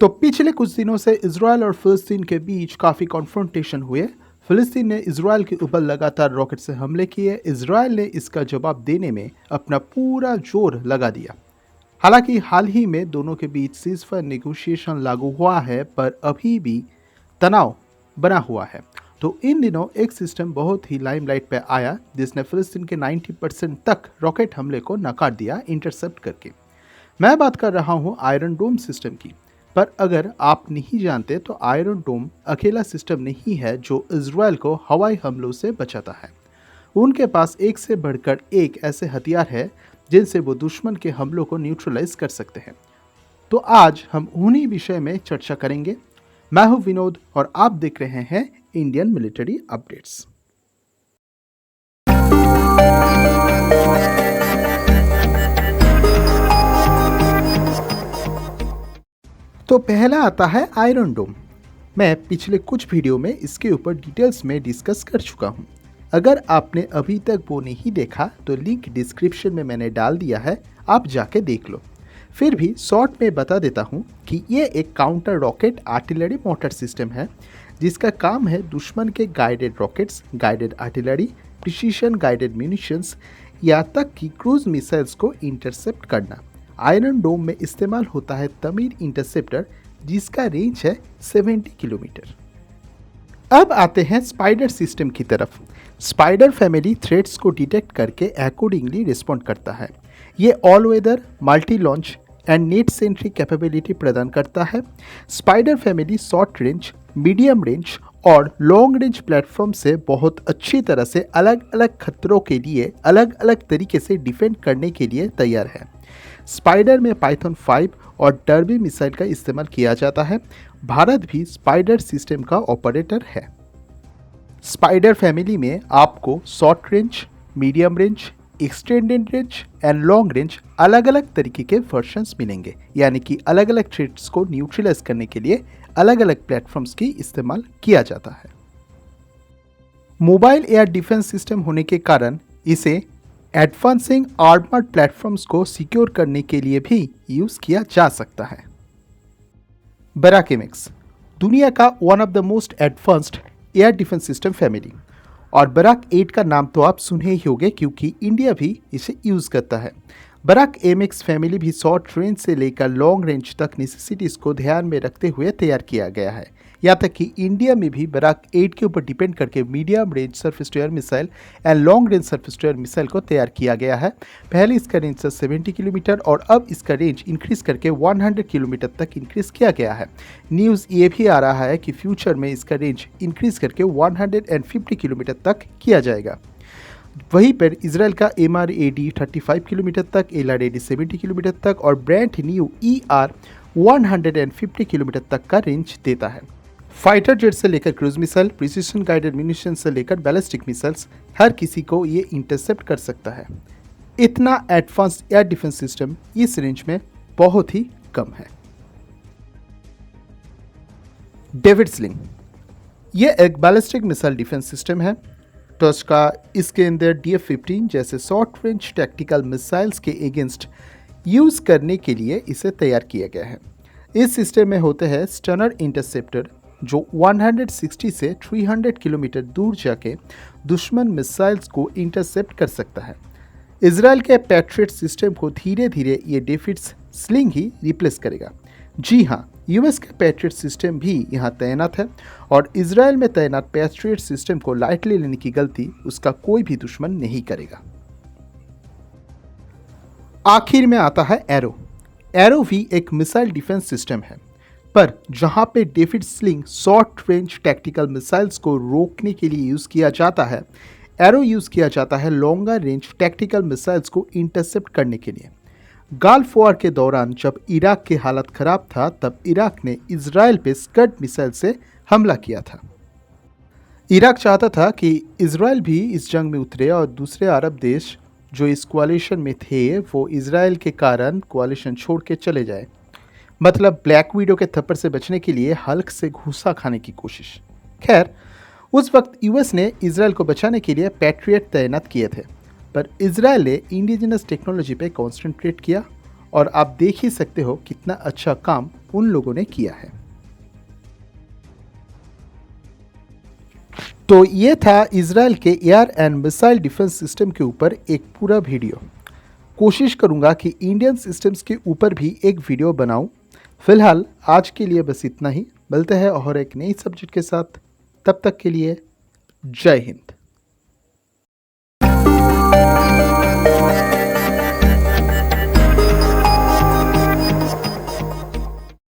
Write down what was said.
तो पिछले कुछ दिनों से इजराइल और फिलिस्तीन के बीच काफ़ी कॉन्फ्रंटेशन हुए। फिलिस्तीन ने इजराइल के ऊपर लगातार रॉकेट से हमले किए। इजराइल ने इसका जवाब देने में अपना पूरा जोर लगा दिया। हालांकि हाल ही में दोनों के बीच सीजफायर नेगोशिएशन लागू हुआ है, पर अभी भी तनाव बना हुआ है। तो इन दिनों एक सिस्टम बहुत ही लाइमलाइट पे आया जिसने फिलिस्तीन के 90% तक रॉकेट हमले को नकार दिया इंटरसेप्ट करके। मैं बात कर रहा हूँ आयरन डोम सिस्टम की। पर अगर आप नहीं जानते तो आयरन डोम अकेला सिस्टम नहीं है जो इजराइल को हवाई हमलों से बचाता है। उनके पास एक से बढ़कर एक ऐसे हथियार है जिनसे वो दुश्मन के हमलों को न्यूट्रलाइज कर सकते हैं। तो आज हम उन्हीं विषय में चर्चा करेंगे। मैं हूं विनोद और आप देख रहे हैं इंडियन मिलिट्री अपडेट्स। तो पहला आता है आयरन डोम। मैं पिछले कुछ वीडियो में इसके ऊपर डिटेल्स में डिस्कस कर चुका हूं। अगर आपने अभी तक वो नहीं देखा तो लिंक डिस्क्रिप्शन में मैंने डाल दिया है, आप जाके देख लो। फिर भी शॉर्ट में बता देता हूं कि ये एक counter rocket artillery motor system है जिसका काम है दुश्मन के guided rockets, guided artillery, precision guided munitions या तक कि क्रूज मिसाइल्स को इंटरसेप्ट करना। आयरन डोम में इस्तेमाल होता है तमीर इंटरसेप्टर जिसका रेंज है 70 किलोमीटर। अब आते हैं स्पाइडर सिस्टम की तरफ। स्पाइडर फैमिली थ्रेट्स को डिटेक्ट करके अकॉर्डिंगली रिस्पॉन्ड करता है। ये all weather, multi launch and net centric capability प्रदान करता है। Spider family short range, medium range और लॉन्ग रेंज प्लेटफॉर्म से बहुत अच्छी तरह से अलग अलग खतरों के लिए अलग अलग तरीके से डिफेंड करने के लिए तैयार है। स्पाइडर में पाइथन 5 और डर्बी मिसाइल का इस्तेमाल किया जाता है। भारत भी स्पाइडर सिस्टम का ऑपरेटर है। स्पाइडर फैमिली में आपको short range, medium range, extended range and long range अलग अलग तरीके के वर्जन्स मिलेंगे, यानी कि अलग अलग थ्रेट्स को न्यूट्रलाइज करने के लिए अलग अलग प्लेटफॉर्म्स की इस्तेमाल किया जाता है। मोबाइल एयर डिफेंस सिस्टम होने के कारण इसे एडवांसिंग आर्मर्ड प्लेटफॉर्म्स को सिक्योर करने के लिए भी यूज किया जा सकता है। बराक एमएक्स दुनिया का one of the most advanced air defence system family, और बराक 8 का नाम तो आप सुने ही होंगे क्योंकि इंडिया भी इसे यूज करता है। बराक एमएक्स फैमिली भी शॉर्ट रेंज से लेकर लॉन्ग रेंज तक नेसेसिटीज को ध्यान में रखते हुए तैयार किया गया है। यहाँ तक कि इंडिया में भी बराक 8 के ऊपर डिपेंड करके medium range surface to air missile and long range surface to air missile को तैयार किया गया है। पहले इसका रेंज था 70 किलोमीटर और अब इसका रेंज इंक्रीज करके 100 किलोमीटर तक इंक्रीज किया गया है। न्यूज़ ये भी आ रहा है कि फ्यूचर में इसका रेंज इंक्रीज करके 150 किलोमीटर तक किया जाएगा। वहीं पर इसराइल का MRAD 35 किलोमीटर तक, LRAD 70 किलोमीटर तक और ब्रांड न्यू ER 150 किलोमीटर तक का रेंज देता है। फाइटर जेट से लेकर cruise missile, precision guided munition से लेकर बैलिस्टिक मिसाइल्स, हर किसी को ये इंटरसेप्ट कर सकता है। इतना एडवांस्ड एयर डिफेंस सिस्टम इस रेंज में बहुत ही कम है। डेविड स्लिंग ये एक बैलिस्टिक मिसाइल डिफेंस सिस्टम है। टच का इसके अंदर DF-15 जैसे शॉर्ट रेंज टैक्टिकल मिसाइल्स के अगेंस्ट यूज करने के लिए इसे तैयार किया गया है। इस सिस्टम में होते हैं स्टनर इंटरसेप्टर जो 160 से 300 किलोमीटर दूर जाके दुश्मन मिसाइल्स को इंटरसेप्ट कर सकता है। इसराइल के पैट्रियट सिस्टम को धीरे धीरे ये डेविड स्लिंग ही रिप्लेस करेगा। जी हाँ, यूएस का पैट्रियट सिस्टम भी यहाँ तैनात है और इसराइल में तैनात पैट्रियट सिस्टम को लाइटली लेने की गलती उसका कोई भी दुश्मन नहीं करेगा। आखिर में आता है एरो। एरो भी एक मिसाइल डिफेंस सिस्टम है, पर जहां पे David sling short range tactical missiles को रोकने के लिए यूज किया जाता है, एरो यूज किया जाता है लॉन्गर रेंज टैक्टिकल मिसाइल्स को इंटरसेप्ट करने के लिए। गल्फ वॉर के दौरान जब इराक की हालत खराब था तब इराक ने इजराइल पे स्कड मिसाइल से हमला किया था। इराक चाहता था कि इजराइल भी इस जंग में उतरे और दूसरे अरब देश जो इस कोalition में थे वो इजराइल के कारण कोalition छोड़ के चले जाए। मतलब ब्लैक विडो के थप्पड़ से बचने के लिए हल्क से घूसा खाने की कोशिश। खैर, उस वक्त यूएस ने इजराइल को बचाने के लिए पैट्रियट तैनात किए थे, पर इजराइल ने इंडिजिनस टेक्नोलॉजी पे कॉन्सेंट्रेट किया और आप देख ही सकते हो कितना अच्छा काम उन लोगों ने किया है। तो ये था इजराइल के air and missile defence system के ऊपर एक पूरा वीडियो। कोशिश करूंगा कि इंडियन सिस्टम्स के ऊपर भी एक वीडियो बनाऊं। फिलहाल आज के लिए बस इतना ही। मिलते हैं और एक नई सब्जेक्ट के साथ। तब तक के लिए जय हिंद।